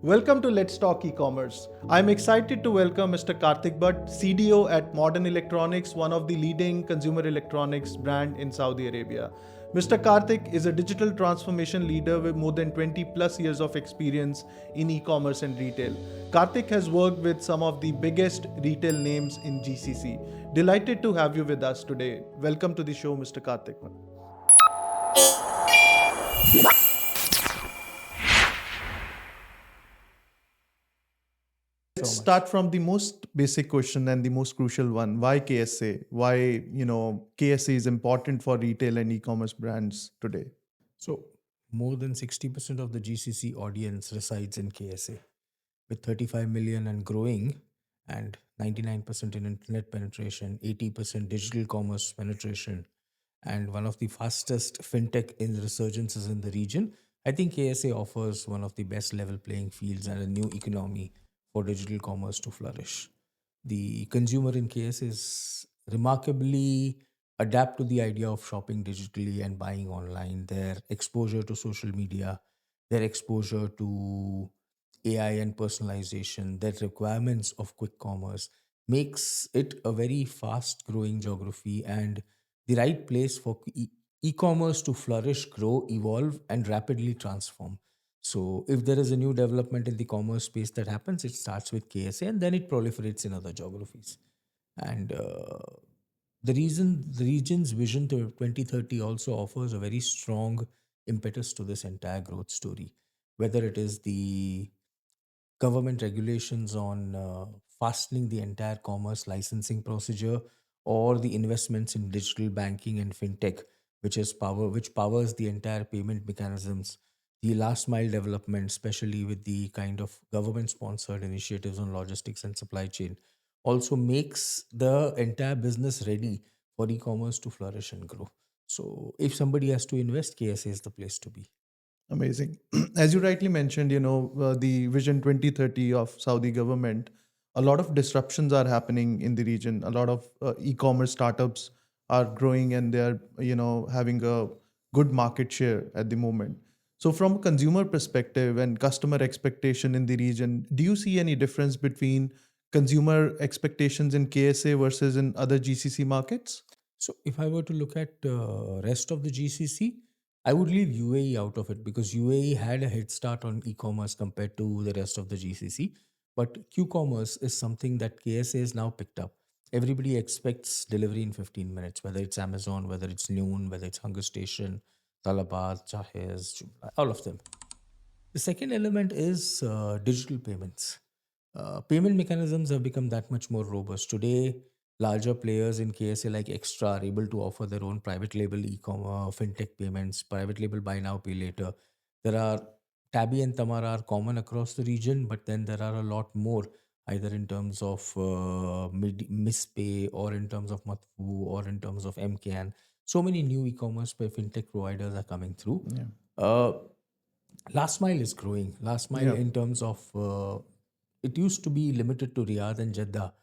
Welcome to Let's Talk E-commerce. I'm excited to welcome Mr. Kartik Bhatt, CDO at Modern Electronics, one of the leading consumer electronics brand in Saudi Arabia. Mr. Kartik is a digital transformation leader with more than 20 plus years of experience in e-commerce and retail. Kartik has worked with some of the biggest retail names in GCC. Delighted to have you with us today. Welcome to the show, Mr. Kartik. Let's start from the most basic question and the most crucial one. Why KSA? Why, KSA is important for retail and e-commerce brands today? So, more than 60% of the GCC audience resides in KSA, with 35 million and growing, and 99% in internet penetration, 80% digital commerce penetration, and one of the fastest fintech in resurgences in the region. I think KSA offers one of the best level playing fields and a new economy for digital commerce to flourish. The consumer in KSA is remarkably adapt to the idea of shopping digitally and buying online. Their exposure to social media, their exposure to AI and personalization, their requirements of quick commerce makes it a very fast growing geography and the right place for e-commerce to flourish, grow, evolve, and rapidly transform. So, if there is a new development in the commerce space that happens, it starts with KSA and then it proliferates in other geographies. And the region's vision to 2030 also offers a very strong impetus to this entire growth story. Whether it is the government regulations on fastening the entire commerce licensing procedure or the investments in digital banking and fintech which powers the entire payment mechanisms, the last mile development, especially with the kind of government sponsored initiatives on logistics and supply chain, also makes the entire business ready for e-commerce to flourish and grow. So if somebody has to invest, KSA is the place to be. Amazing. As you rightly mentioned, the Vision 2030 of Saudi government, a lot of disruptions are happening in the region. A lot of e-commerce startups are growing and they're, having a good market share at the moment. So from a consumer perspective and customer expectation in the region, do you see any difference between consumer expectations in KSA versus in other GCC markets? So if I were to look at rest of the GCC, I would leave UAE out of it because UAE had a head start on e-commerce compared to the rest of the GCC. But Q-commerce is something that KSA has now picked up. Everybody expects delivery in 15 minutes, whether it's Amazon, whether it's Noon, whether it's Hunger Station, Talabat, Jahez, Joomla, all of them. The second element is digital payments. Payment mechanisms have become that much more robust. Today, larger players in KSA like Extra are able to offer their own private label e-commerce, fintech payments, private label buy now, pay later. There are Tabby and Tamara are common across the region, but then there are a lot more, either in terms of Mispay or in terms of Matfu or in terms of MCAN. So many new e-commerce fintech providers are coming through. Yeah. Uh, Last mile is growing. Last mile Yeah. in terms of it used to be limited to Riyadh and Jeddah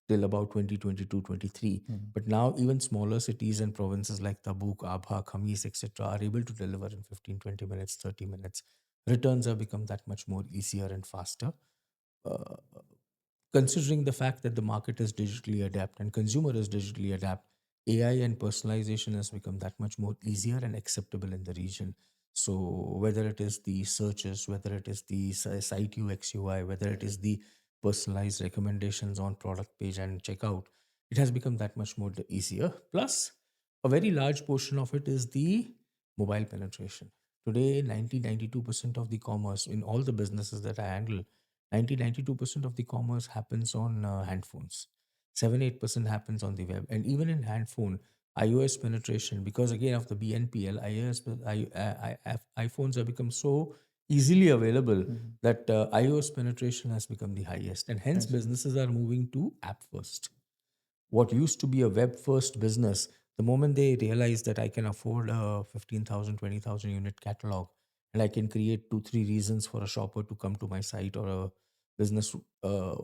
till about 2022 23, Mhm. but now even smaller cities and provinces like Tabuk, Abha, Khamis, etc. are able to deliver in 15, 20 minutes, 30 minutes. Returns have become that much more easier and faster. uh, Considering the fact that the market is digitally adapt and consumer is digitally adapt, AI and personalization has become that much more easier and acceptable in the region. So whether it is the searches, whether it is the site UX UI, whether it is the personalized recommendations on product page and checkout, it has become that much more easier. Plus, a very large portion of it is the mobile penetration. Today, 92% of the commerce in all the businesses that I handle, 92% of the commerce happens on handphones. 7-8% happens on the web. And even in handphone, iOS penetration, because again of the BNPL, iPhones have become so easily available Mhm. that iOS penetration has become the highest. And hence, Yes. businesses are moving to app first. What used to be a web first business, the moment they realize that I can afford a 15,000, 20,000 unit catalog and I can create 2 3 reasons for a shopper to come to my site or a business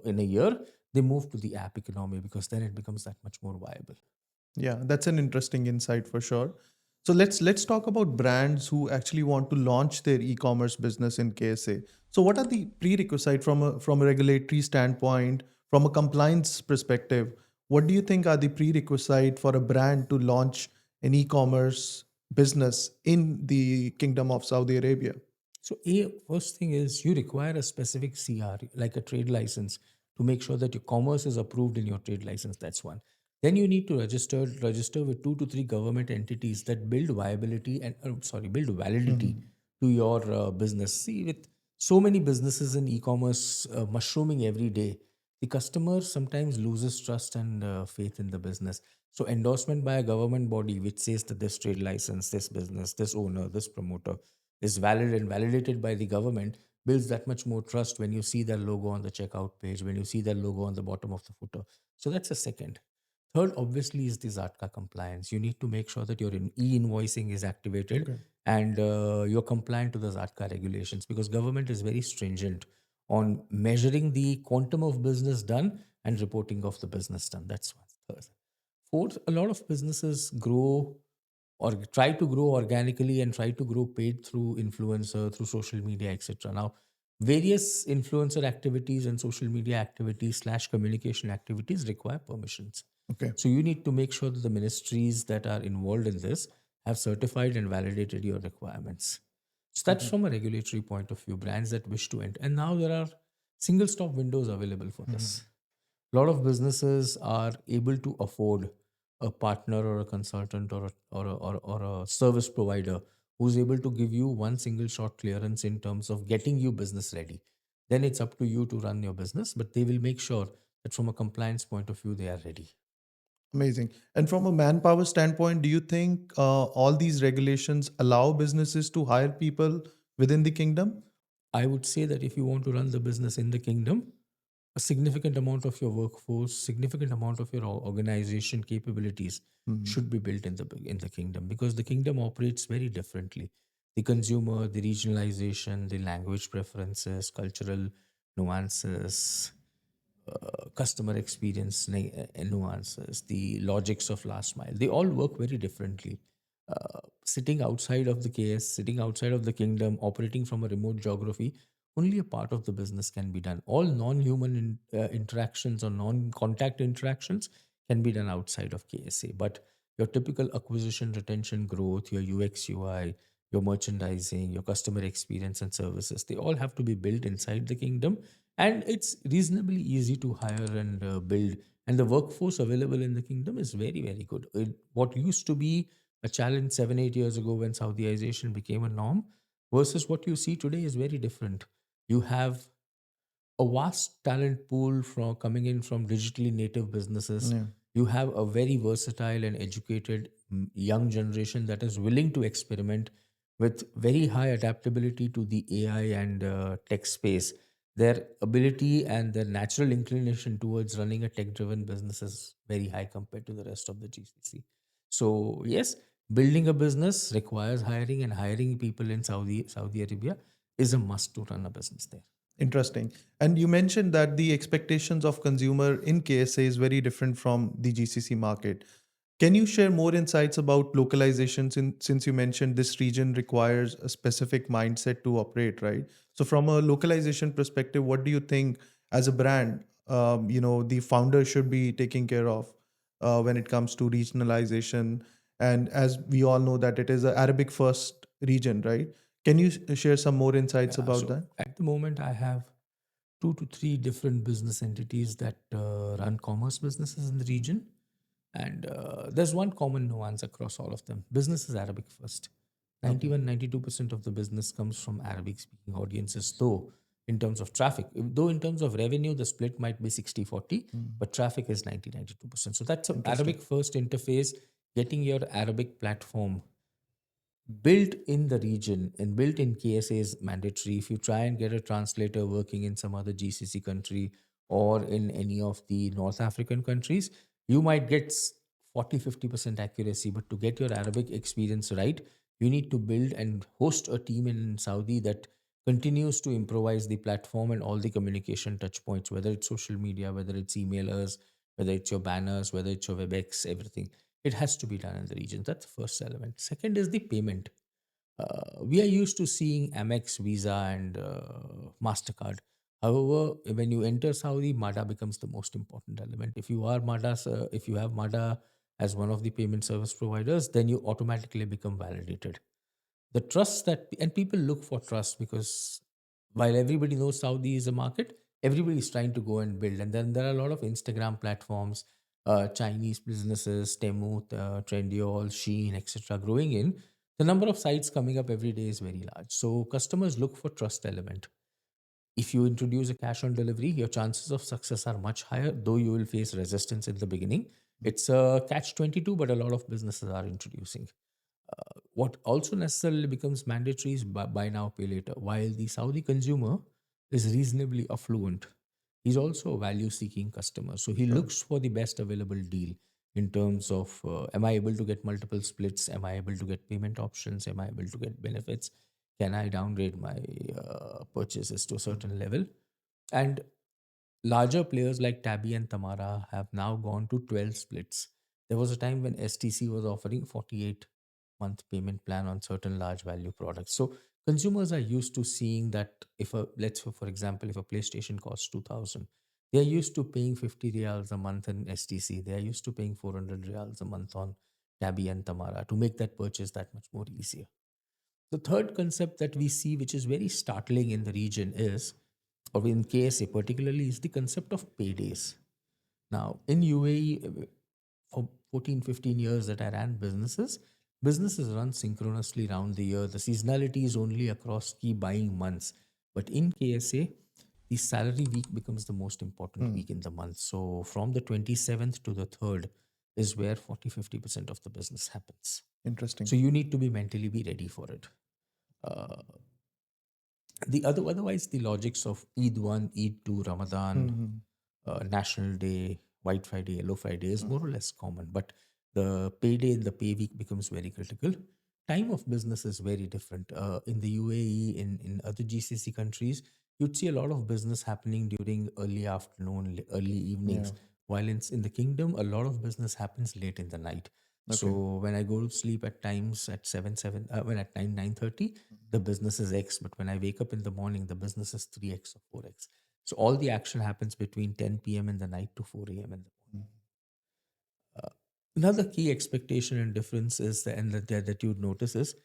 in a year, they move to the app economy because then it becomes that much more viable. Yeah, that's an interesting insight for sure. So let's talk about brands who actually want to launch their e-commerce business in KSA. So, what are the prerequisites from a regulatory standpoint, from a compliance perspective? What do you think are the prerequisites for a brand to launch an e-commerce business in the Kingdom of Saudi Arabia? So, first thing is you require a specific CR, like a trade license, to make sure that your commerce is approved in your trade license. That's one. Then you need to register with 2 to 3 government entities that build viability and build validity Mhm. to your business. See, with so many businesses in e-commerce mushrooming every day, the customer sometimes loses trust and faith in the business. So, endorsement by a government body which says that this trade license, this business, this owner, this promoter is valid and validated by the government builds that much more trust when you see their logo on the checkout page, when you see their logo on the bottom of the footer. So that's a second. Third, obviously, is the Zatka compliance. You need to make sure that your e-invoicing is activated Okay. and you're compliant to the Zatka regulations, because government is very stringent on measuring the quantum of business done and reporting of the business done. That's one. Third. Fourth, a lot of businesses grow or try to grow organically and try to grow paid through influencer, through social media, etc. Now, various influencer activities and social media activities slash communication activities require permissions. Okay. So you need to make sure that the ministries that are involved in this have certified and validated your requirements. So that's Okay. from a regulatory point of view, brands that wish to enter. And now there are single stop windows available for Mhm. this. A lot of businesses are able to afford a partner or a consultant or a service provider who's able to give you one single shot clearance in terms of getting you business ready. Then it's up to you to run your business, but they will make sure that from a compliance point of view, they are ready. Amazing. And from a manpower standpoint, do you think all these regulations allow businesses to hire people within the kingdom? I would say that if you want to run the business in the kingdom, a significant amount of your workforce, significant amount of your organization capabilities Mhm. should be built in the kingdom, because the kingdom operates very differently. The consumer, the regionalization, the language preferences, cultural nuances, customer experience nuances, the logics of last mile, they all work very differently. Sitting outside of the KS, sitting outside of the kingdom, operating from a remote geography, only a part of the business can be done. All non-human interactions or non-contact interactions can be done outside of KSA. But your typical acquisition, retention, growth, your UX, UI, your merchandising, your customer experience and services, they all have to be built inside the kingdom, and it's reasonably easy to hire and build, and the workforce available in the kingdom is very very good. What used to be a challenge 7 8 years ago when Saudiization became a norm versus what you see today is very different. You have a vast talent pool from coming in from digitally native businesses. Yeah. You have a very versatile and educated young generation that is willing to experiment with very high adaptability to the AI and tech space. Their ability and their natural inclination towards running a tech driven business is very high compared to the rest of the GCC. So, yes, building a business requires hiring, and hiring people in Saudi Arabia is a must to run a business there. Interesting. And you mentioned that the expectations of consumer in KSA is very different from the GCC market. Can you share more insights about localization since you mentioned this region requires a specific mindset to operate, right? So from a localization perspective, what do you think as a brand, the founder should be taking care of when it comes to regionalization? And as we all know that it is an Arabic first region, right? Can you share some more insights Yeah, about so that? at the moment, I have 2 to 3 different business entities that run commerce businesses in the region. And there's one common nuance across all of them. Business is Arabic first. Okay. 91 92% of the business comes from Arabic speaking audiences, though in terms of traffic, though in terms of revenue, the split might be 60 40, Mm. but traffic is 90 92%. So that's an Interesting. Arabic first interface, getting your Arabic platform built in the region and built in KSA is mandatory. If you try and get a translator working in some other GCC country or in any of the North African countries, you might get 40 50% accuracy. But to get your Arabic experience right, you need to build and host a team in Saudi that continues to improvise the platform and all the communication touch points, whether it's social media, whether it's emailers, whether it's your banners, whether it's your WebEx, everything. It has to be done in the region. That's the first element. Second is the payment. We are used to seeing Amex, Visa, and Mastercard. However, when you enter Saudi, MADA becomes the most important element. If you have MADA as one of the payment service providers, then you automatically become validated. The trust that, and people look for trust, because while everybody knows Saudi is a market, everybody is trying to go and build. And then there are a lot of Instagram platforms, Chinese businesses, Temu, Trendyol, Shein, etc., growing in. The number of sites coming up every day is very large. So customers look for trust element. If you introduce a cash on delivery, your chances of success are much higher, though you will face resistance in the beginning. It's a catch 22, but a lot of businesses are introducing. What also necessarily becomes mandatory is buy now, pay later. While the Saudi consumer is reasonably affluent, he's also a value seeking customer. So he Sure. looks for the best available deal in terms of am I able to get multiple splits? Am I able to get payment options? Am I able to get benefits? Can I downgrade my purchases to a certain level? And larger players like Tabby and Tamara have now gone to 12 splits. There was a time when STC was offering 48-month payment plan on certain large value products. So consumers are used to seeing that if a, let's say for example, if a PlayStation costs 2000, they are used to paying 50 reals a month in STC. They are used to paying 400 reals a month on Tabby and Tamara to make that purchase that much more easier. The third concept that we see, which is very startling in the region, is, or in KSA particularly, is the concept of paydays. Now, in UAE, for 14, 15 years that I ran businesses run synchronously around the year. The seasonality is only across key buying months. But in KSA, the salary week becomes the most important Hmm. week in the month. So from the 27th to the 3rd is where 40-50% of the business happens. Interesting. So you need to be mentally be ready for it. Uh, otherwise the logics of Eid 1, Eid 2, Ramadan, Hmm. National Day, White Friday, Yellow Friday is Hmm. more or less common, but the payday and the pay week becomes very critical. Time of business is very different. In the UAE, in other GCC countries, you'd see a lot of business happening during early afternoon, early evenings, Yeah. while in the kingdom, a lot of business happens late in the night. Okay. So when I go to sleep at times at 7, when at 9:30, the business is X, but when I wake up in the morning, the business is 3X or 4X. So all the action happens between 10 p.m. in the night to 4 a.m. in the morning. Mhm. Another key expectation and difference is that you'd notice is,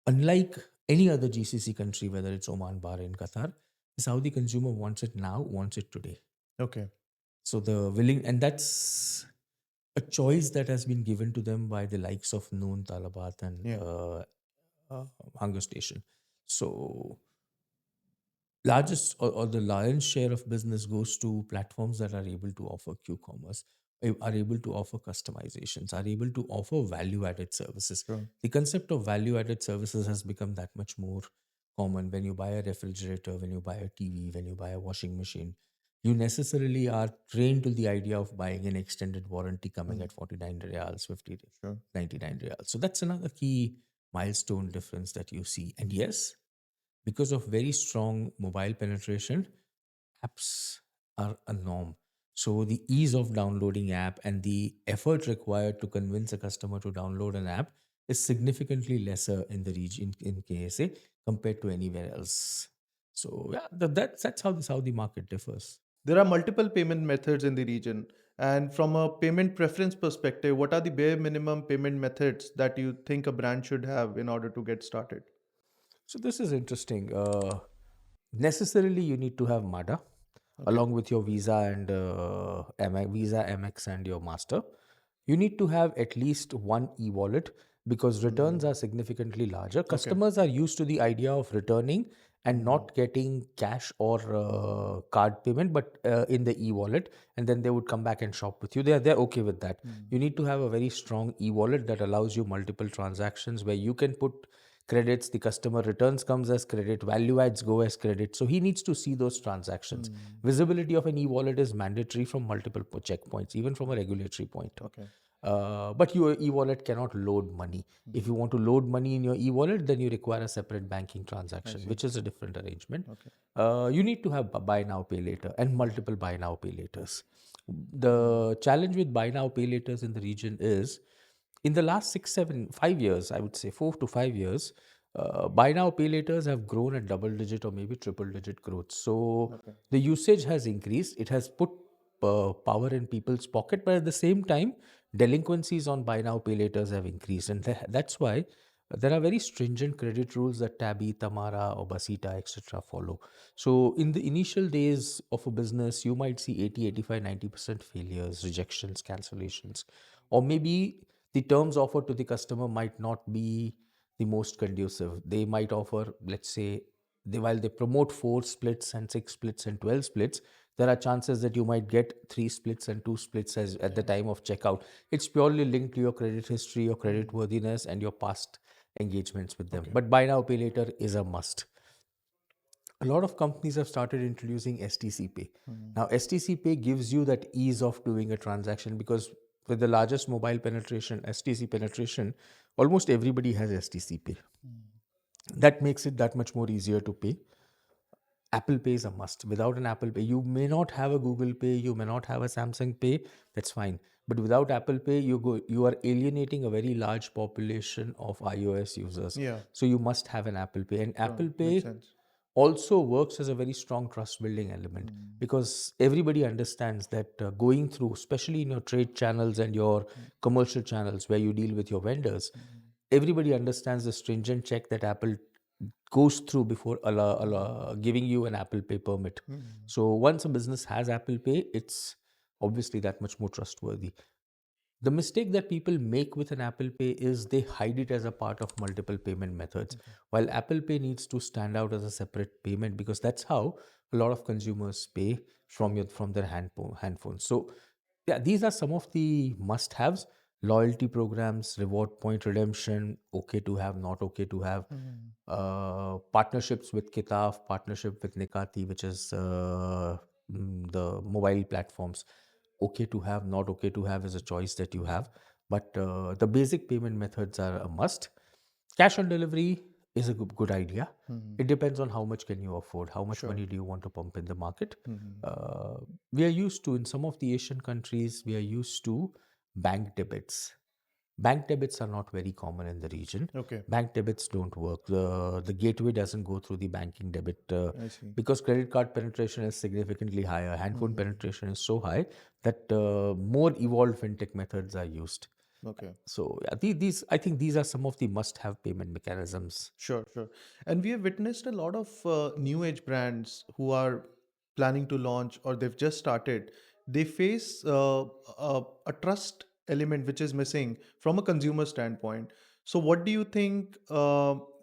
unlike any other GCC country, whether it's Oman, Bahrain, Qatar, the Saudi consumer wants it now, wants it today. Okay. So and that's a choice that has been given to them by the likes of Noon, Talabat, and Yeah. Hunger Station. So or the lion's share of business goes to platforms that are able to offer Q-commerce, are able to offer customizations, are able to offer value-added services. Sure. The concept of value-added services has become that much more common. When you buy a refrigerator, when you buy a TV, when you buy a washing machine, you necessarily are trained to the idea of buying an extended warranty coming Hmm. at 49 reals, 50, Sure. 99 reals. So that's another key milestone difference that you see. And yes, because of very strong mobile penetration, apps are a norm. So the ease of downloading app and the effort required to convince a customer to download an app is significantly lesser in the region in KSA compared to anywhere else. So yeah, that's how the Saudi market differs. There are multiple payment methods in the region. And from a payment preference perspective, what are the bare minimum payment methods that you think a brand should have in order to get started? So this is interesting. Necessarily, you need to have MADA Okay. along with your Visa and Visa, MX, and your Master. You need to have at least one e-wallet because returns Mm. are significantly larger. Okay. Customers are used to the idea of returning and Mm. not getting cash or Mm. card payment, but in the e-wallet, and then they would come back and shop with you. They're okay with that. Mm. You need to have a very strong e-wallet that allows you multiple transactions where you can put credits, the customer returns comes as credit, value adds go as credit. So he needs to see those transactions. Mm. Visibility of an e-wallet is mandatory from multiple checkpoints, even from a regulatory point. Okay. But your e-wallet cannot load money. If you Mm. want to load money in your e-wallet, then you require a separate banking I transaction, see. which is a different arrangement. Okay. You need to have buy now, pay later, and multiple buy now, pay laters. Mm. The challenge with buy now, pay laters in the region is In the last 5 years, I would say 4 to 5 years, buy now, pay laters have grown at double digit or maybe triple digit growth. So Okay. the usage has increased. It has put power in people's pocket, but at the same time, delinquencies on buy now, pay laters have increased. And that's why there are very stringent credit rules that Tabby, Tamara, or Basita, etc. follow. So in the initial days of a business, you might see 80, 85, 90% failures, rejections, cancellations, or maybe the terms offered to the customer might not be the most conducive. They might offer, let's say, while they promote 4 splits and 6 splits and 12 splits, there are chances that you might get 3 splits and 2 splits at the time of checkout. It's purely linked to your credit history, your credit worthiness, and your past engagements with them. Okay. But buy now, pay later is a must. A lot of companies have started introducing STC Pay. Now, STC Pay gives you that ease of doing a transaction because with the largest mobile penetration, STC penetration, almost everybody has STC Pay. That makes it that much more easier to pay. Apple Pay is a must. Without an Apple Pay, you may not have a Google Pay, you may not have a Samsung Pay. That's fine. But without Apple Pay, you are alienating a very large population of iOS users. Yeah. So you must have an Apple Pay. And Sure. Apple Makes Pay sense. also works as a very strong trust building element because everybody understands that going through, especially in your trade channels and your commercial channels where you deal with your vendors, everybody understands the stringent check that Apple goes through before giving you an Apple Pay permit. So once a business has Apple Pay, it's obviously that much more trustworthy. The mistake that people make with an Apple Pay is they hide it as a part of multiple payment methods. While Apple Pay needs to stand out as a separate payment because that's how a lot of consumers pay Sure. from their handphones. So yeah, these are some of the must-haves. Loyalty programs, reward point redemption, okay to have, not okay to have. Partnerships with Kitaf, partnership with Nikati, which is the mobile platforms. Okay to have, not okay to have is a choice that you have. But the basic payment methods are a must. Cash on delivery is a good idea. It depends on how much can you afford, how much Sure. money do you want to pump in the market. We are used to, in some of the Asian countries, we are used to bank debits. Bank debits are not very common in the region. Okay. Bank debits don't work. The gateway doesn't go through the banking debit I see. because credit card penetration is significantly higher. Handphone penetration is so high that more evolved fintech methods are used. Okay. So yeah, these I think these are some of the must-have payment mechanisms. Sure, sure. And we have witnessed a lot of new age brands who are planning to launch or they've just started. They face a trust element which is missing from a consumer standpoint. So, what do you think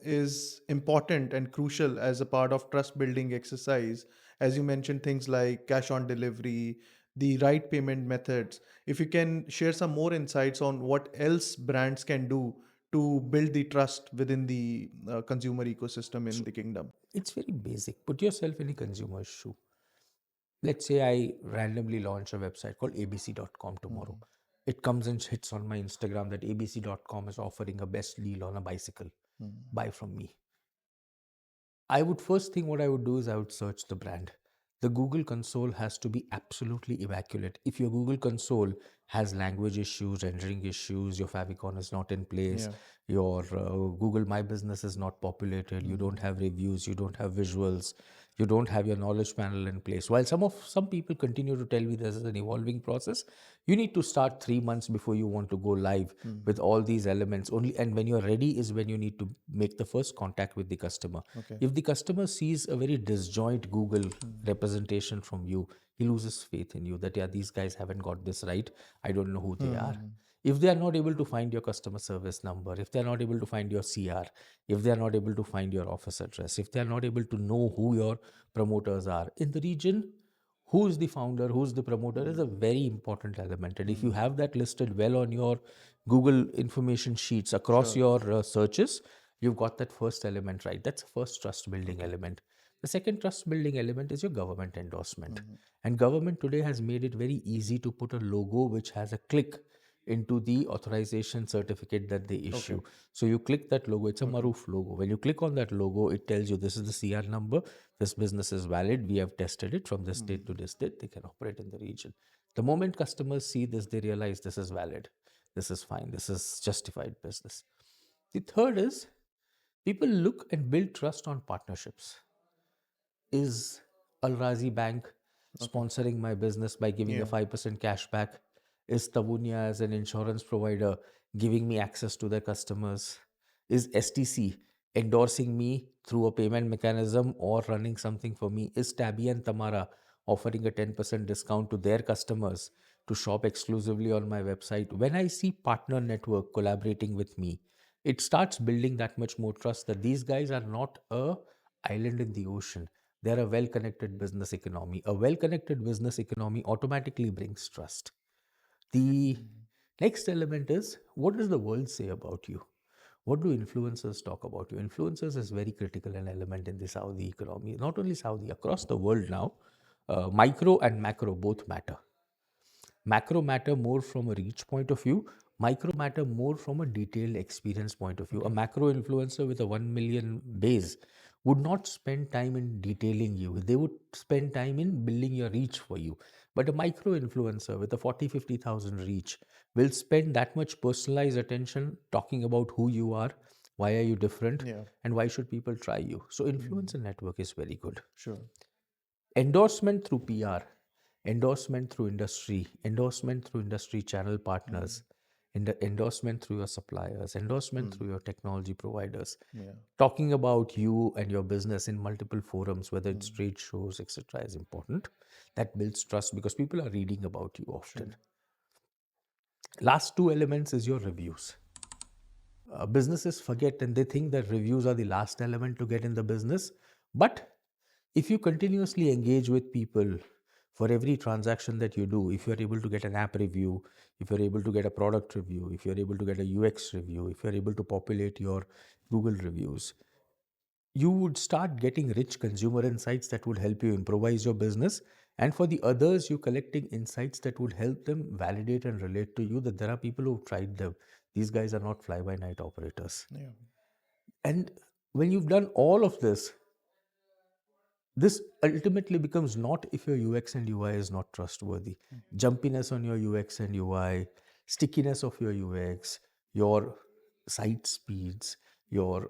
is important and crucial as a part of trust building exercise? As you mentioned, things like cash on delivery, the right payment methods. If you can share some more insights on what else brands can do to build the trust within the consumer ecosystem in So the kingdom. it's very basic. Put yourself in a consumer's shoe. Let's say I randomly launch a website called abc.com tomorrow. Mhm. It comes and hits on my Instagram that abc.com is offering a best deal on a bicycle. Mhm. Buy from me. I would first thing what I would do is I would search the brand. The Google console has to be absolutely immaculate. If your Google console has language issues, rendering issues, your favicon is not in place, Yeah. your Google My Business is not populated, you don't Mhm. have reviews, you don't have visuals, you don't have your knowledge panel in place. While some people continue to tell me this is an evolving process, you need to start 3 months before you want to go live with Mhm. all these elements. Only and when you're ready is when you need to make the first contact with the customer. Okay. If the customer sees a very disjoint Google Mhm. representation from you, he loses faith in you that, yeah, these guys haven't got this right. I don't know who they are. Mhm. If they are not able to find your customer service number, if they are not able to find your CR, if they are not able to find your office address, if they are not able to know who your promoters are in the region, who is the founder, who's the promoter is a very important element. And if you Mhm. have that listed well on your Google information sheets across Sure. your searches, you've got that first element right. That's the first trust building Okay. element. The second trust building element is your government endorsement. Mhm. And government today has made it very easy to put a logo which has a click into the authorization certificate that they Okay. issue. So you click that logo, it's a Okay. Maroof logo. When you click on that logo, it tells you this is the CR number, this business is valid, we have tested it from this date Mhm. to this date, they can operate in the region. The moment customers see this, they realize this is valid. This is fine. This is justified business. The third is people look and build trust on partnerships. Is Al Razi Bank Okay. sponsoring my business by giving a Yeah. 5% cashback? Is Tavunia as an insurance provider giving me access to their customers? Is STC endorsing me through a payment mechanism or running something for me? Is Tabby and Tamara offering a 10% discount to their customers to shop exclusively on my website? When I see partner network collaborating with me, it starts building that much more trust that these guys are not a island in the ocean. They're a well connected business economy. A well connected business economy automatically brings trust. The next element is, what does the world say about you? What do influencers talk about you? Influencers is very critical an element in the Saudi economy. Not only Saudi, across the world now, micro and macro both matter. Macro matter more from a reach point of view, micro matter more from a detailed experience point of view. A Okay. macro influencer with a 1 million base would not spend time in detailing you. They would spend time in building your reach for you. But a micro influencer with a 40, 50,000 reach will spend that much personalized attention talking about who you are, why are you different, Yeah. and why should people try you. So Mm. influencer network is very good. Sure. Endorsement through PR, endorsement through industry channel Mm. partners, endorsement through your suppliers, endorsement Mm. through your technology providers, Yeah. talking about you and your business in multiple forums, whether it's Mm. trade shows, etc., is important. That builds trust because people are reading about you Sure. often. Last two elements is your reviews. Businesses forget and they think that reviews are the last element to get in the business. But if you continuously engage with people for every transaction that you do, if you're able to get an app review, if you're able to get a product review, if you're able to get a UX review, if you're able to populate your Google reviews, you would start getting rich consumer insights that would help you improvise your business. And for the others, you're collecting insights that would help them validate and relate to you that there are people who've tried them. These guys are not fly by night operators. Yeah. And when you've done all of this ultimately becomes not if your UX and UI is not trustworthy. Jumpiness on your UX and UI, stickiness of your UX, your site speeds, your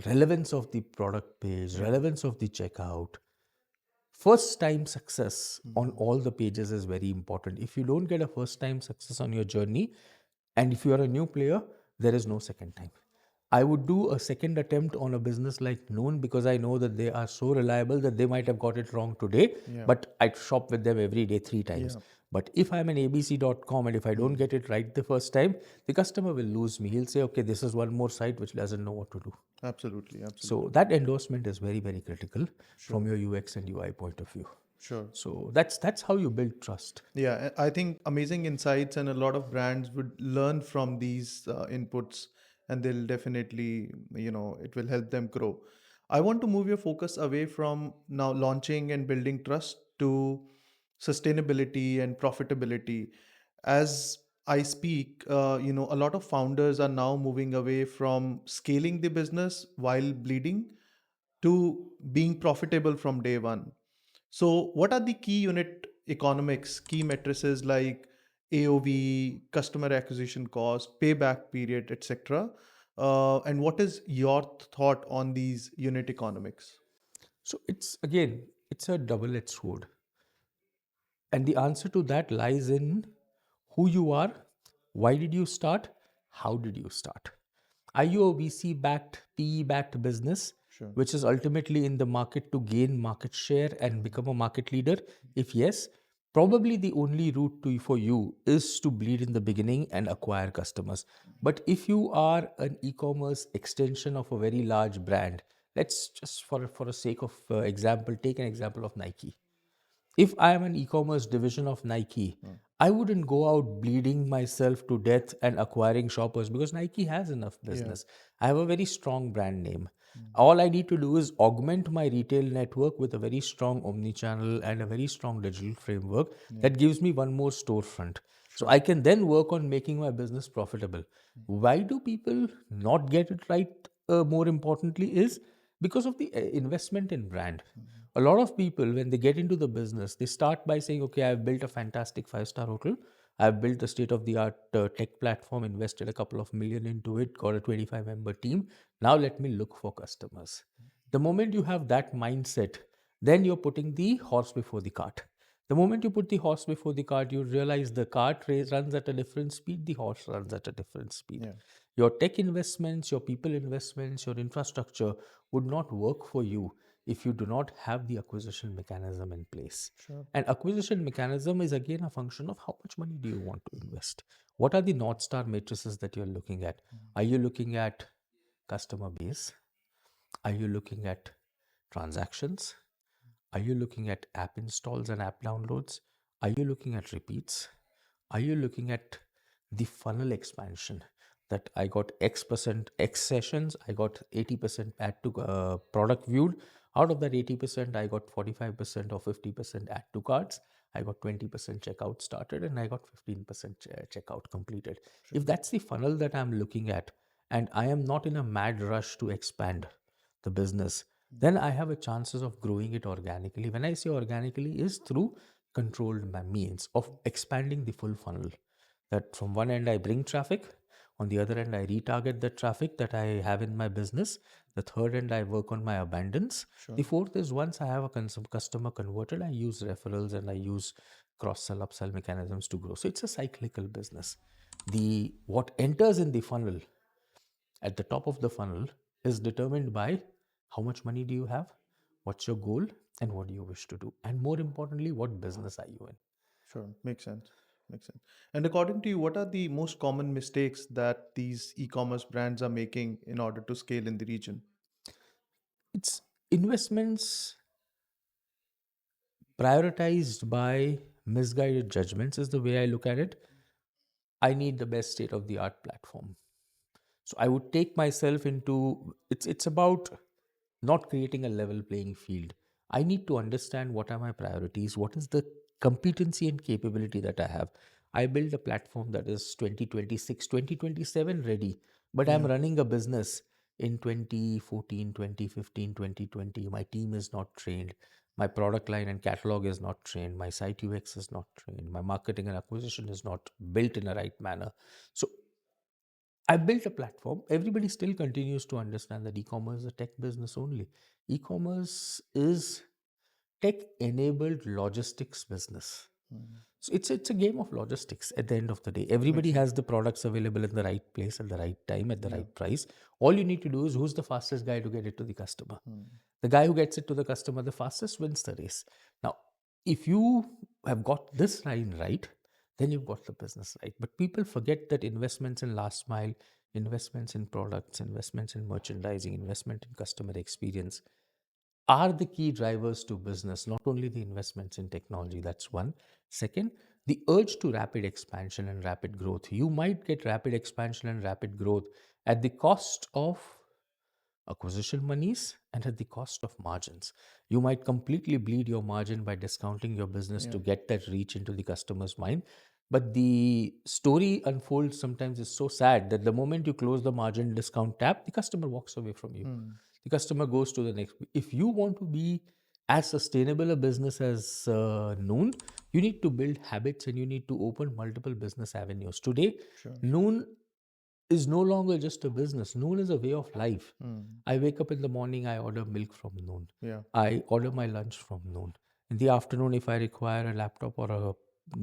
relevance of the product page, Yeah. relevance of the checkout. First time success on Mm. all the pages is very important. If you don't get a first time success on your journey, and if you are a new player, there is no second time. I would do a second attempt on a business like Noon because I know that they are so reliable that they might have got it wrong today, Yeah. but I shop with them every day 3 times. Yeah. But if I'm an abc.com and if I don't Mm. get it right the first time, the customer will lose me. He'll say, okay, this is one more site which doesn't know what to do. Absolutely. So Absolutely. that endorsement is very, very critical from Sure. your UX and UI point of view. Sure. So that's how you build trust. Yeah, I think amazing insights, and a lot of brands would learn from these inputs, and they'll definitely, it will help them grow. I want to move your focus away from now launching and building trust to sustainability and profitability. As I speak, a lot of founders are now moving away from scaling the business while bleeding to being profitable from day one. So, what are the key unit economics, key matrices like AOV, customer acquisition cost, payback period, etc.? And what is your thought on these unit economics? So it's a double-edged sword. And the answer to that lies in who you are, why did you start, how did you start. Are you a VC backed, PE backed business, Sure. which is ultimately in the market to gain market share and Mm. become a market leader? If yes, probably the only route for you is to bleed in the beginning and acquire customers. But if you are an e-commerce extension of a very large brand, let's just for a sake of example, take an example of Nike. If I am an e-commerce division of Nike, Mm. I wouldn't go out bleeding myself to death and acquiring shoppers because Nike has enough Yeah. business. I have a very strong brand name. Mm. All I need to do is augment my retail network with a very strong omni-channel and a very strong digital framework Yeah. that gives me one more storefront. So Sure. I can then work on making my business profitable. Why do people not get it right? More importantly, is because of the investment in brand. Mm. A lot of people, when they get into the business, they start by saying, okay, I've built a fantastic 5-star hotel. I've built a state of the art tech platform, invested a couple of million into it, got a 25-member team. Now let me look for customers. The moment you have that mindset, then you're putting the horse before the cart. The moment you put the horse before the cart, you realize the cart runs at a different speed, the horse runs at a different speed. Yeah. Your tech investments, your people investments, your infrastructure would not work for you if you do not have the acquisition mechanism in place. Sure. And acquisition mechanism is again a function of how much money do you want to invest? What are the North Star matrices that you're looking at? Are you looking at customer base? Are you looking at transactions? Are you looking at app installs and app downloads? Are you looking at repeats? Are you looking at the funnel expansion? That I got X% X sessions, I got 80% add to product viewed. Out of that 80%, I got 45% or 50% add to carts. I got 20% checkout started, and I got 15% checkout completed. Sure. If that's the funnel that I'm looking at, and I am not in a mad rush to expand the business, then I have a chances of growing it organically. When I say organically, is through controlled means of expanding the full funnel. That from one end I bring traffic, on the other end I retarget the traffic that I have in my business. The third end I work on my abundance. Sure. The fourth is once I have a customer converted, I use referrals and I use cross sell upsell mechanisms to grow. So it's a cyclical business. The what enters in the funnel at the top of the funnel is determined by how much money do you have, what's your goal, and what do you wish to do, and more importantly, what business are you in. Sure. Makes sense. Makes sense. And according to you, what are the most common mistakes that these e-commerce brands are making in order to scale in the region? It's investments prioritized by misguided judgments, is the way I look at it. I need the best state of the art platform. So I would take myself into it's about not creating a level playing field. I need to understand what are my priorities, what is the competency and capability that I have. I build a platform that is 2026, 2027 ready, but I'm Yeah. running a business in 2014, 2015, 2020. My team is not trained. My product line and catalog is not trained. My site UX is not trained. My marketing and acquisition is not built in a right manner. So I built a platform. Everybody still continues to understand that e-commerce is a tech business only. E-commerce is tech-enabled logistics business. Mm. So it's a game of logistics at the end of the day. Makes Everybody sense. has the products available in the right place at the right time at the Yeah. right price. All you need to do is who's the fastest guy to get it to the customer. Mm. The guy who gets it to the customer the fastest wins the race. Now, if you have got this line right, then you've got the business right. But people forget that investments in last mile, investments in products, investments in merchandising, investment in customer experience are the key drivers to business, not only the investments in technology. That's one. Second, the urge to rapid expansion and rapid growth. You might get rapid expansion and rapid growth at the cost of acquisition monies and at the cost of margins. You might completely bleed your margin by discounting your business Yeah. to get that reach into the customer's mind. But the story unfolds sometimes is so sad that the moment you close the margin discount tab, the customer walks away from you. Mm. The customer goes to the next. If you want to be as sustainable a business as Noon, you need to build habits and you need to open multiple business avenues. Today, Sure. Noon is no longer just a business. Noon is a way of life. Mm. I wake up in the morning, I order milk from Noon. Yeah. I order my lunch from Noon. In the afternoon, if I require a laptop or a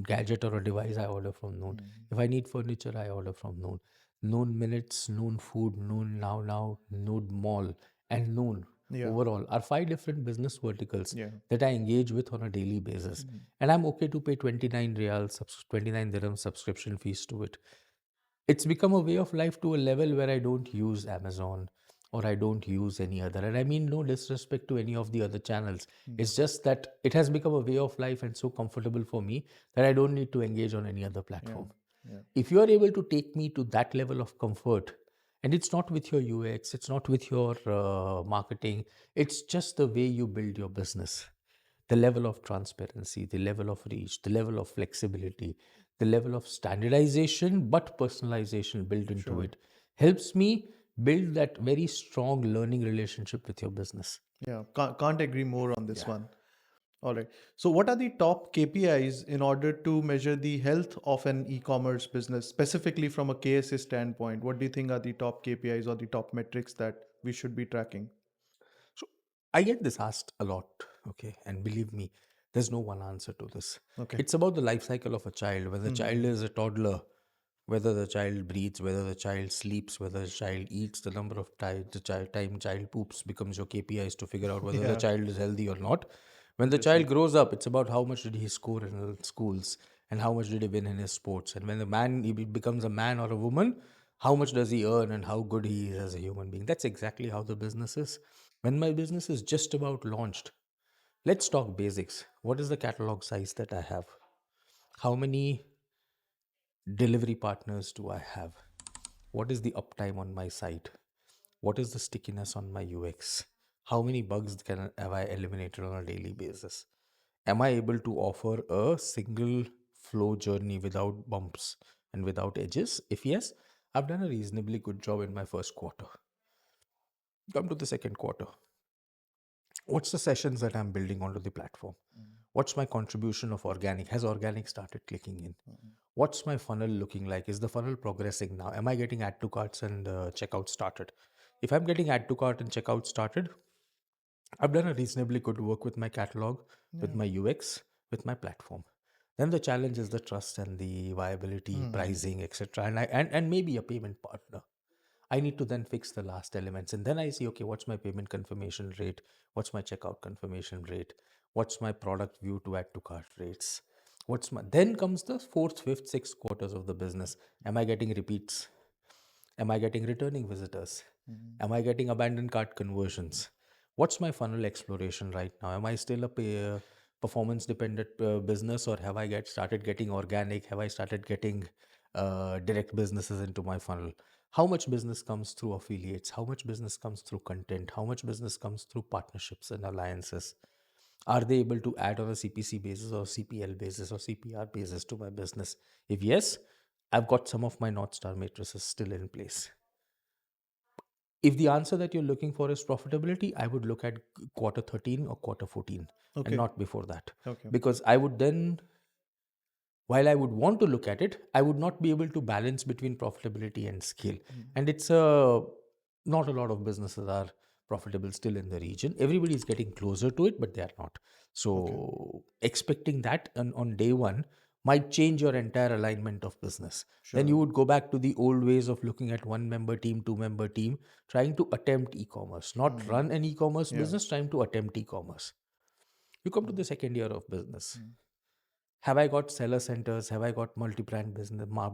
gadget or a device, I order from Noon. Mm. If I need furniture, I order from Noon. Noon minutes, Noon food, Noon now, Noon mall, and Noon Yeah. overall are five different business verticals Yeah. that I engage with on a daily basis. Mm. And I'm okay to pay 29 reals, 29 dirham subscription fees to it. It's become a way of life to a level where I don't use Amazon or I don't use any other. And I mean, no disrespect to any of the other channels. Mm. It's just that it has become a way of life and so comfortable for me that I don't need to engage on any other Yeah. platform. Yeah. If you are able to take me to that level of comfort, and it's not with your UX, it's not with your marketing, it's just the way you build your business, the level of transparency, the level of reach, the level of flexibility, the level of standardization but personalization built into Sure. it helps me build that very strong learning relationship with your business. Yeah. Can't agree more on this Yeah. one. All right. So, what are the top KPIs in order to measure the health of an e-commerce business, specifically from a KSA standpoint? What do you think are the top KPIs or the top metrics that we should be tracking? So I get this asked a lot, okay? And believe me, there's no one answer to this. Okay. It's about the life cycle of a child. When the child Hmm. is a toddler, whether the child breathes, whether the child sleeps, whether the child eats, the number of time child poops becomes your KPIs to figure out whether the Yeah. child is healthy or not. When the child Interesting. grows up, it's about how much did he score in schools and how much did he win in his sports. And when the man he becomes a man or a woman, how much does he earn and how good he is as a human being. That's exactly how the business is. When my business is just about launched, let's talk basics. What is the catalog size that I have? How many delivery partners do I have? What is the uptime on my site? What is the stickiness on my UX? How many bugs have I eliminated on a daily basis? Am I able to offer a single flow journey without bumps and without edges? If yes, I've done a reasonably good job in my first quarter. Come to the second quarter. What's the sessions that I'm building onto the platform? What's my contribution of organic? Has organic started clicking in? What's my funnel looking like? Is the funnel progressing now? Am I getting add to carts and checkout started? If I'm getting add to cart and checkout started, I've done a reasonably good work with my catalog, with Yeah. my UX, with my platform. Then the challenge is the trust and the viability, Hmm. pricing, etc. And maybe a payment partner. I need to then fix the last elements. And then I see, okay, what's my payment confirmation rate? What's my checkout confirmation rate? What's my product view to add to cart rates? Then comes the fourth, fifth, sixth quarters of the business. Am I getting repeats? Am I getting returning visitors? Hmm. Am I getting abandoned cart conversions? What's my funnel exploration right now? Am I still a performance dependent business, or have I started getting organic? Have I started getting direct businesses into my funnel? How much business comes through affiliates? How much business comes through content? How much business comes through partnerships and alliances? Are they able to add on a CPC basis or CPL basis or CPR basis to my business? If yes, I've got some of my North Star matrices still in place. If the answer that you're looking for is profitability, I would look at quarter 13 or quarter 14 and Okay. not before that. Okay. Because I would then, while I would want to look at it, I would not be able to balance between profitability and scale. Hmm. And not a lot of businesses are profitable still in the region. Everybody is getting closer to it, but they are not. Okay. So expecting that on day one might change your entire alignment of business. Then you Sure. would go back to the old ways of looking at one member team, two member team, trying to attempt e-commerce, not Hmm. run an e-commerce Yeah. business, trying to attempt e-commerce. You come to Hmm. the second year of business. Hmm. Have I got seller centers? Have I got multi-brand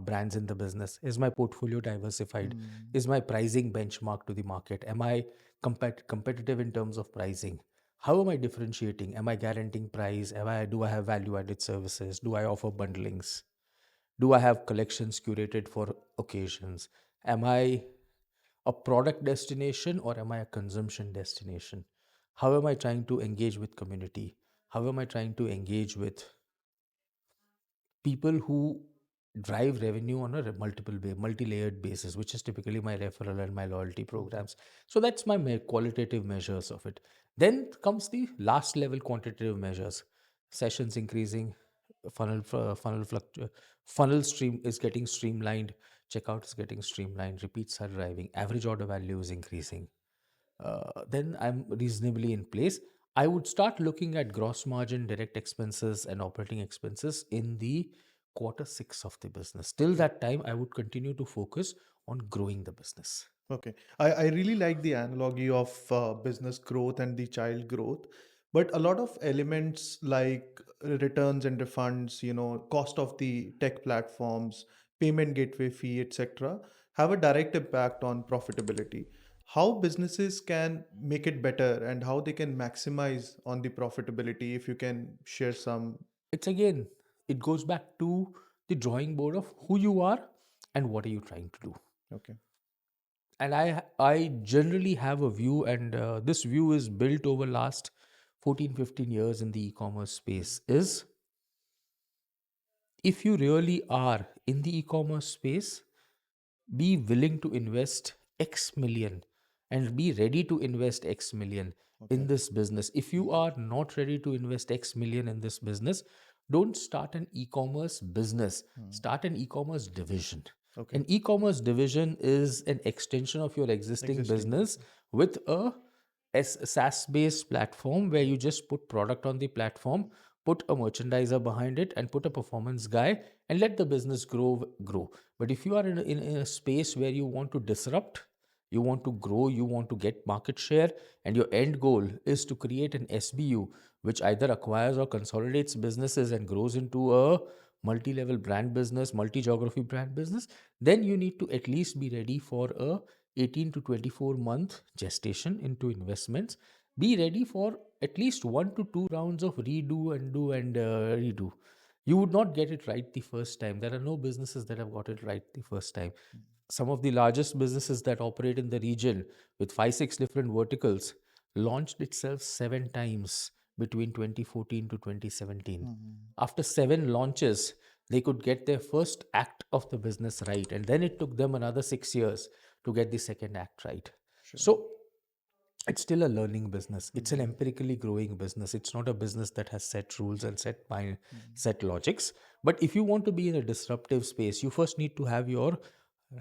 brands in the business? Is my portfolio diversified? Hmm. Is my pricing benchmark to the market? Am I competitive in terms of pricing? How am I differentiating? Am I guaranteeing price? Do I have value-added services? Do I offer bundlings? Do I have collections curated for occasions? Am I a product destination or am I a consumption destination? How am I trying to engage with community? How am I trying to engage with people who drive revenue on a multi-layered basis, which is typically my referral and my loyalty Okay. programs? So that's my qualitative measures of it. Then comes the last level quantitative measures: sessions increasing, funnel stream is getting streamlined, checkout is getting streamlined, repeats are driving, average order value is increasing. Then I'm reasonably in place. I would start looking at gross margin, direct expenses, and operating expenses in the quarter six of the business. Till Okay. that time, I would continue to focus on growing the business. Okay. I really like the analogy of business growth and the child growth. But a lot of elements like returns and refunds, cost of the tech platforms, payment gateway fee, etc., have a direct impact on profitability. How businesses can make it better and how they can maximize on the profitability, if you can share some. It's again, it goes back to the drawing board of who you are and what are you trying to do. Okay. And I generally have a view, and this view is built over last 14, 15 years in the e-commerce space. Is if you really are in the e-commerce space, be willing to invest X million and be ready to invest X million in Okay. this business. If you are not ready to invest X million in this business, don't start an e-commerce business. Hmm. Start an e-commerce division. Okay. An e-commerce division is an extension of your existing Existing business business. with a SaaS-based platform where you just put product on the platform, put a merchandiser behind it, and put a performance guy, and let the business grow. But if you are in a space where you want to disrupt, you want to grow, you want to get market share, and your end goal is to create an SBU which either acquires or consolidates businesses and grows into a multi-level brand business, multi-geography brand business, then you need to at least be ready for a 18 to 24 month gestation into investments. Be ready for at least 1 to 2 rounds of redo and do and redo. You would not get it right the first time. There are no businesses that have got it right the first time. Some of the largest businesses that operate in the region with 5 6 different verticals launched itself 7 times between 2014 to 2017. Hmm. After 7 launches, they could get their first act of the business right, and then it took them another 6 years to get the second act right. Sure. So it's still a learning business. It's an Hmm. empirically growing business. It's not a business that has set rules and Hmm. set logics. But if you want to be in a disruptive space, you first need to have your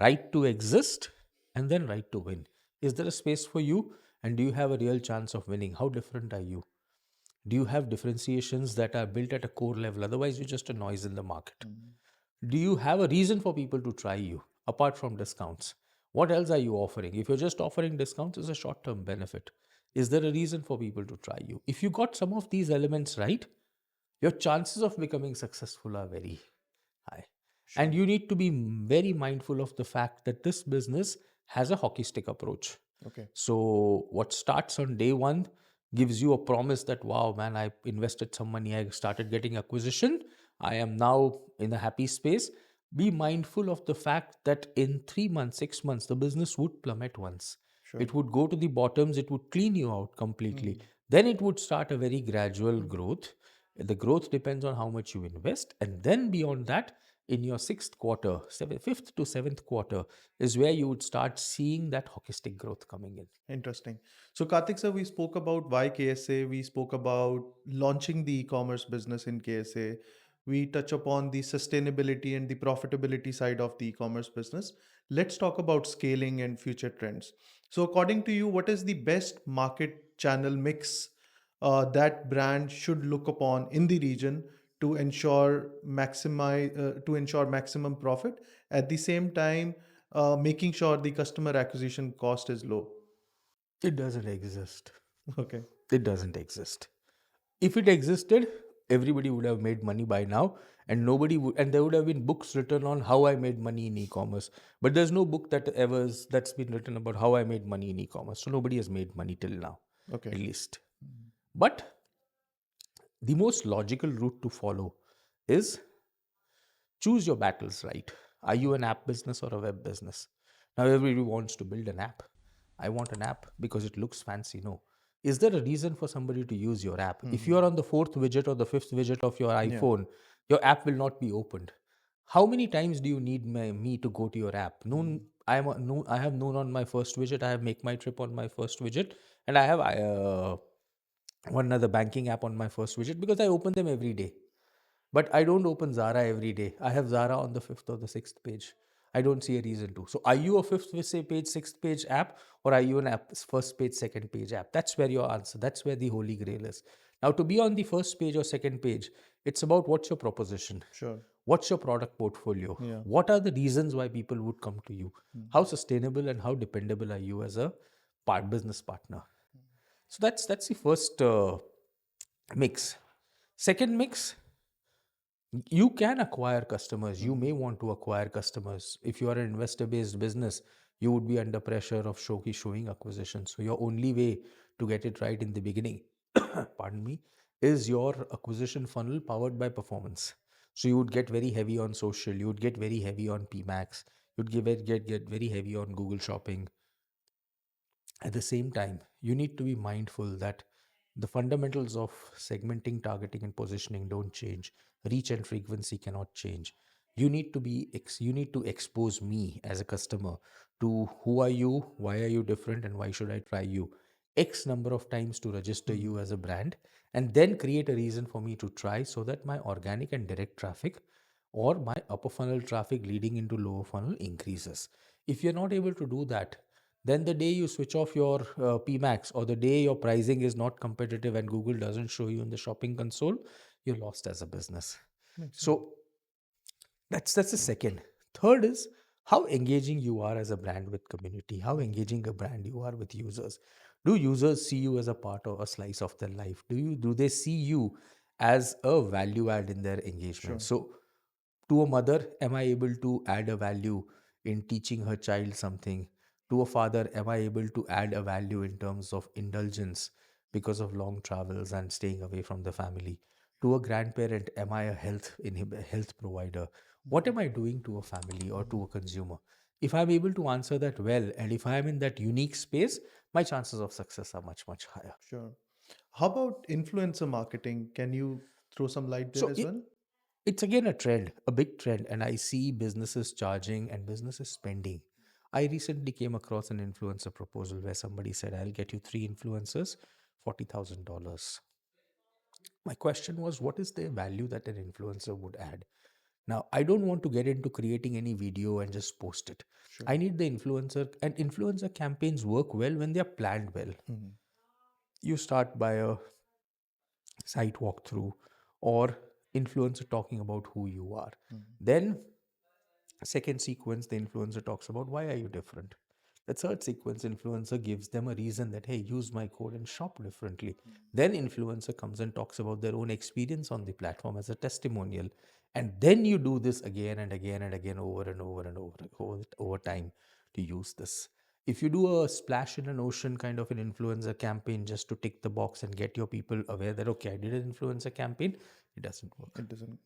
right to exist and then right to win. Is there a space for you? And do you have a real chance of winning? How different are you? Do you have differentiations that are built at a core level? Otherwise, you're just a noise in the market. Hmm. Do you have a reason for people to try you apart from discounts? What else are you offering? If you're just offering discounts, it's a short term benefit. Is there a reason for people to try you? If you got some of these elements right, your chances of becoming successful are very high. And Sure. you need to be very mindful of the fact that this business has a hockey stick approach. Okay. So, what starts on day one gives you a promise that, wow, man, I invested some money, I started getting acquisition, I am now in a happy space. Be mindful of the fact that in 3 months, 6 months, the business would plummet once. Sure. It would go to the bottoms, it would clean you out completely. Hmm. Then it would start a very gradual growth. The growth depends on how much you invest. And then beyond that, in your sixth quarter, fifth to seventh quarter, is where you would start seeing that hockey stick growth coming in. Interesting. So, Karthik sir, we spoke about why KSA, we spoke about launching the e-commerce business in KSA. We touch upon the sustainability and the profitability side of the e-commerce business. Let's talk about scaling and future trends. So, according to you, what is the best market channel mix that brand should look upon in the region to ensure maximum profit at the same time making sure the customer acquisition cost is low? It doesn't exist. Okay. It doesn't exist. If it existed, everybody would have made money by now, and nobody would, and there would have been books written on how I made money in e-commerce. But there's no book that's been written about how I made money in e-commerce. So nobody has made money till now, Okay. at least. But the most logical route to follow is choose your battles right. Are you an app business or a web business? Now, everybody wants to build an app. I want an app because it looks fancy. No. Is there a reason for somebody to use your app? If you Hmm. are on the fourth widget or the fifth widget of your Yeah. iPhone, your app will not be opened. How many times do you need me to go to your app? Noon, Hmm. I have noon on my first widget. I have make my trip on my first widget, and I have one other banking app on my first widget because I open them every day. But I don't open Zara every day. I have Zara on the fifth or the sixth page. I don't see a reason to. So, are you a fifth page, sixth page app, or are you an app first page, second page app? That's where your answer. That's where the holy grail is. Now, to be on the first page or second page, it's about what's your proposition, Sure. what's your product portfolio, Yeah. what are the reasons why people would come to you, how Hmm. sustainable and how dependable are you as a business partner. So that's the first mix. Second mix, you can acquire customers. You may Hmm. want to acquire customers. If you are an investor based business, you would be under pressure of showing acquisition. So your only way to get it right in the beginning, pardon me, is your acquisition funnel powered by performance. So you would get very heavy on social, you would get very heavy on PMAX, you'd get very heavy on Google Shopping. At the same time, you need to be mindful that the fundamentals of segmenting, targeting, and positioning don't change. Reach and frequency cannot change. You need to expose me as a customer to who are you, why are you different, and why should I try you. X number of times to register Mhm. you as a brand, and then create a reason for me to try, so that my organic and direct traffic or my upper funnel traffic leading into lower funnel increases. If you're not able to do that, then the day you switch off your PMAX, or the day your pricing is not competitive and Google doesn't show you in the shopping console, you're lost as a business. Makes sense. So that's the second. Third is how engaging you are as a brand with community, how engaging a brand you are with users. Do users see you as a part of a slice of their life? Do they see you as a value add in their engagement? Sure. So to a mother, am I able to add a value in teaching her child something? To a father, am I able to add a value in terms of indulgence because of long travels and staying away from the family? To a grandparent, am I a health provider? What am I doing to a family or to a consumer? If I'm able to answer that well, and if I'm in that unique space, my chances of success are much, much higher. Sure. How about influencer marketing? Can you throw some light there So as well? it's again a trend, a big trend, and I see businesses charging and businesses spending. I recently came across an influencer proposal where somebody said, I'll get you three influencers, $40,000. My question was, what is the value that an influencer would add? Now, I don't want to get into creating any video and just post it. Sure. I need the influencer, and influencer campaigns work well when they're planned well. Mhm. You start by a site walkthrough or influencer talking about who you are. Mhm. Then second sequence, the influencer talks about why are you different. The third sequence, influencer gives them a reason that, hey, use my code and shop differently. Then influencer comes and talks about their own experience on the platform as a testimonial. And then you do this again and again and again, over and over and over time, to use this. If you do a splash in an ocean kind of an influencer campaign just to tick the box and get your people aware that, okay, I did an influencer campaign, it doesn't work. It doesn't.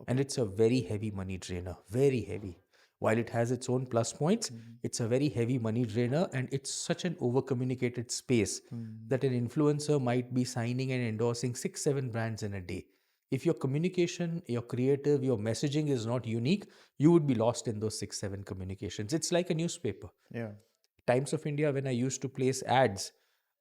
And Okay. it's a very heavy money drainer, very heavy. While it has its own plus points, Mhm. it's a very heavy money drainer, and it's such an over communicated space Mhm. that an influencer might be signing and endorsing 6 7 brands in a day. If your communication, your creative, your messaging is not unique, you would be lost in those 6 7 communications. It's like a newspaper. Yeah. Times of India, when I used to place ads,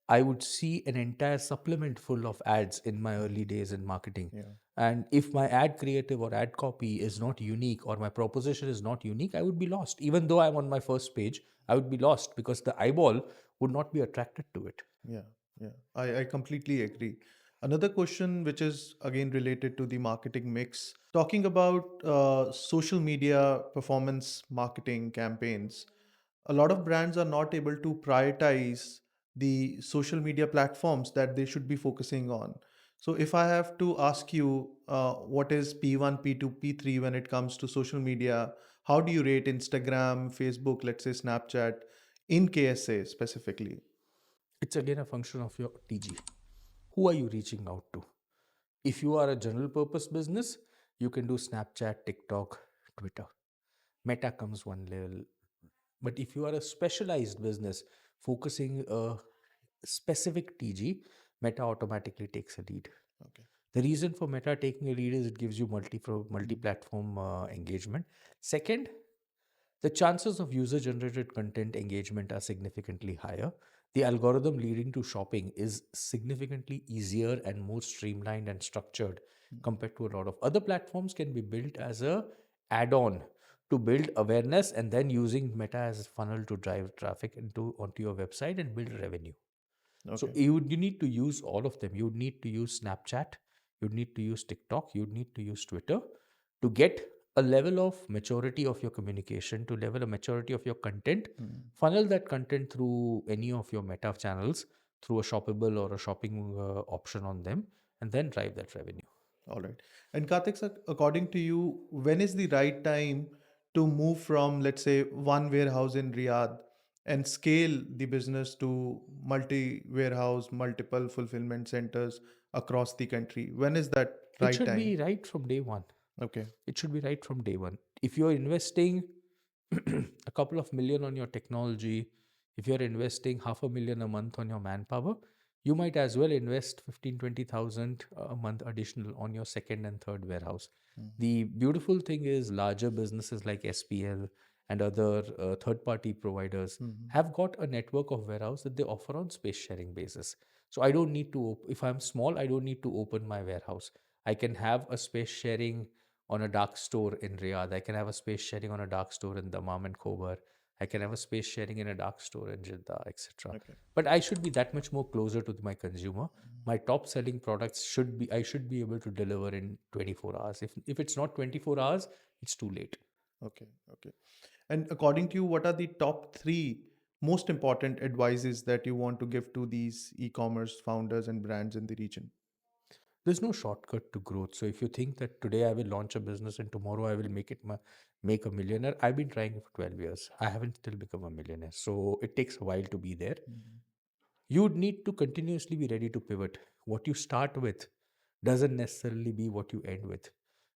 I would see an entire supplement full of ads in my early days in marketing. Yeah. And if my ad creative or ad copy is not unique, or my proposition is not unique, I would be lost. Even though I'm on my first page, I would be lost because the eyeball would not be attracted to it. Yeah. Yeah. I completely agree. Another question, which is again related to the marketing mix, talking about social media performance marketing campaigns, a lot of brands are not able to prioritize the social media platforms that they should be focusing on. So, if I have to ask you what is P1, P2, P3 when it comes to social media, how do you rate Instagram, Facebook, let's say Snapchat in KSA specifically? It's again a function of your TG. Who are you reaching out to? If you are a general purpose business, you can do Snapchat, TikTok, Twitter. Meta comes one level. But if you are a specialized business focusing a specific TG, Meta automatically takes a lead. Okay. The reason for Meta taking a lead is it gives you Mm. multi-platform engagement. Second, the chances of user-generated content engagement are significantly higher. The algorithm leading to shopping is significantly easier and more streamlined and structured compared to a lot of other platforms. Can be built as a add-on to build awareness, and then using Meta as a funnel to drive traffic into onto your website and build revenue. So Okay. you need to use all of them. You would need to use Snapchat, you'd need to use TikTok, you'd need to use Twitter to get a level of maturity of your communication, to level a maturity of your content, Mm. funnel that content through any of your Meta channels, through a shoppable or a shopping option on them, and then drive that revenue. All right. And Karthik, sir, according to you, when is the right time to move from, let's say, one warehouse in Riyadh and scale the business to multi warehouse, multiple fulfillment centers across the country? When is that It right should time? be right from day one. Okay. It should be right from day one. If you're investing a couple of million on your technology, if you're investing half a million a month on your manpower, you might as well invest 15, 20,000 a month additional on your second and third warehouse. Mhm. The beautiful thing is larger businesses like SPL and other third-party providers have got a network of warehouse that they offer on space sharing basis. So I don't need to, if I'm small, I don't need to open my warehouse. I can have a space sharing on a dark store in Riyadh. I can have a space sharing on a dark store in Dammam and Khobar. I can have a space sharing in a dark store in Jeddah, etc. Okay. But I should be that much more closer to my consumer. My top selling products should be, I should be able to deliver in 24 hours. If it's not 24 hours, it's too late. Okay. Okay. And according to you, what are the top three most important advices that you want to give to these e-commerce founders and brands in the region? There's no shortcut to growth. So if you think that today I will launch a business and tomorrow I will make a millionaire, I've been trying for 12 years. I haven't still become a millionaire. So it takes a while to be there. You would need to continuously be ready to pivot. What you start with doesn't necessarily be what you end with.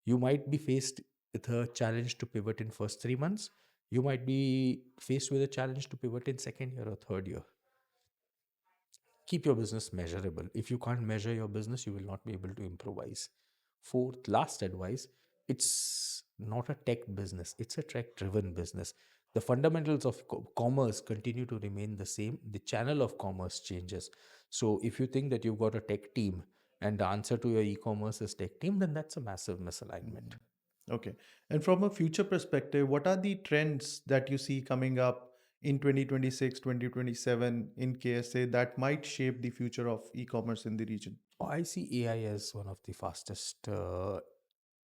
You might be faced with a challenge to pivot in first 3 months. You might be faced with a challenge to pivot in second year or third year. Keep your business measurable. If you can't measure your business, you will not be able to improvise. Fourth, last advice, it's not a tech business, it's a tech driven business. The fundamentals of commerce continue to remain the same. The channel of commerce changes. So if you think that you've got a tech team and the answer to your e-commerce is tech team, then that's a massive misalignment. Okay. And from a future perspective, what are the trends that you see coming up in 2026, 2027 in KSA that might shape the future of e-commerce in the region? I see AI as one of the fastest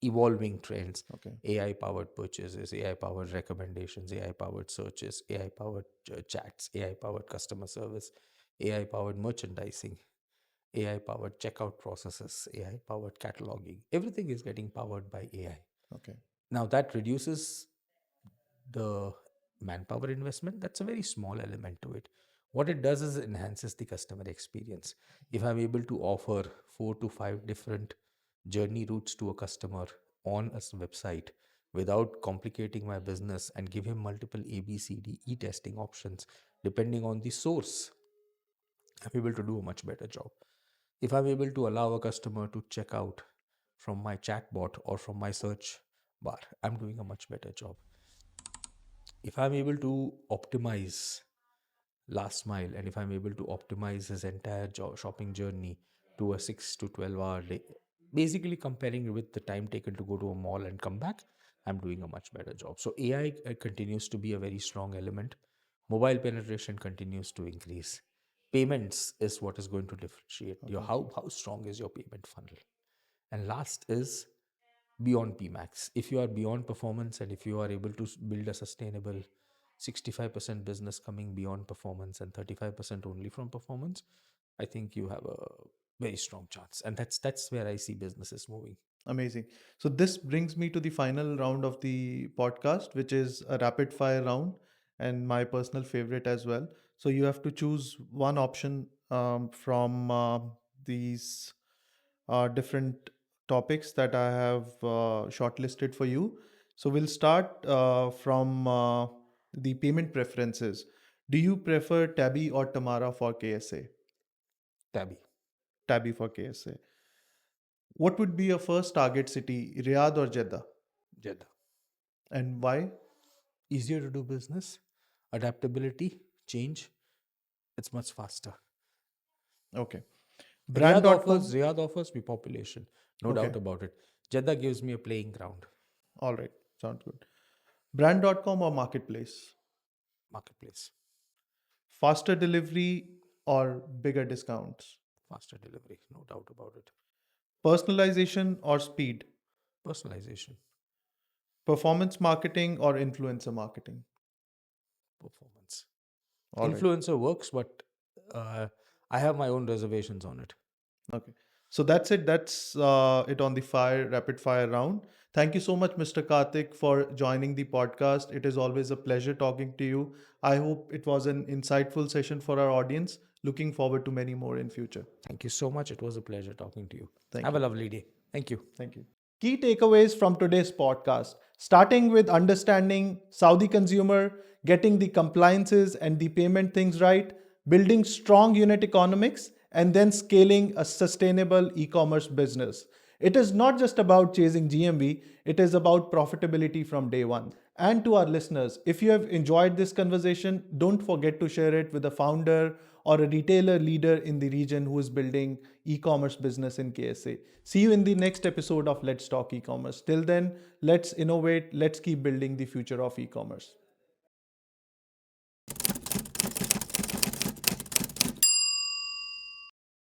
evolving trends. Okay. AI powered purchases, AI powered recommendations, AI powered searches, AI powered chats, AI powered customer service, AI powered merchandising, AI powered checkout processes, AI powered cataloging. Everything is getting powered by AI. Okay. Now that reduces the manpower investment. That's a very small element to it. What it does is it enhances the customer experience. If I'm able to offer 4 to 5 different journey routes to a customer on a website without complicating my business and give him multiple A, B, C, D, E testing options depending on the source, I'm able to do a much better job. If I'm able to allow a customer to check out from my chatbot or from my search bar, I'm doing a much better job. If I'm able to optimize last mile and if I'm able to optimize his entire shopping journey to a 6 to 12 hour day, basically comparing it with the time taken to go to a mall and come back, I'm doing a much better job. So AI continues to be a very strong element. Mobile penetration continues to increase. Payments is what is going to differentiate your how strong is your payment funnel. And last is beyond PMAX. If you are beyond performance and if you are able to build a sustainable 65% business coming beyond performance and 35% only from performance, I think you have a very strong chance. And that's where I see businesses moving. Amazing. So this brings me to the final round of the podcast, which is a rapid fire round and my personal favorite as well. So you have to choose one option from these different topics that I have shortlisted for you. So we'll start from the payment preferences. Do you prefer Tabby or Tamara for KSA? Tabby, Tabby for KSA. What would be your first target city, Riyadh or Jeddah? Jeddah. And why? Easier to do business, adaptability, change, it's much faster. Okay. Brand.com. Riyadh offers me population, no Okay. doubt about it. Jeddah gives me a playing ground. All right. Sounds good. Brand.com or marketplace? Marketplace, Faster delivery or bigger discounts? faster delivery, no doubt about it. Personalization or speed? Personalization, Performance marketing or influencer marketing? performance. All right. Influencer works, but I have my own reservations on it. Okay. So that's it. That's it on the rapid fire round. Thank you so much, Mr. Kartik, for joining the podcast. It is always a pleasure talking to you. I hope it was an insightful session for our audience. Looking forward to many more in future. Thank you so much. It was a pleasure talking to you. Thank Have a you. lovely day. Thank you. Thank you. Key takeaways from today's podcast, starting with understanding Saudi consumer, getting the compliances and the payment things right, building strong unit economics, and then scaling a sustainable e-commerce business. It is not just about chasing GMV, it is about profitability from day one. And to our listeners, if you have enjoyed this conversation, don't forget to share it with a founder or a retailer leader in the region who is building e-commerce business in KSA. See you in the next episode of Let's Talk E-commerce. Till then, let's innovate, let's keep building the future of e-commerce.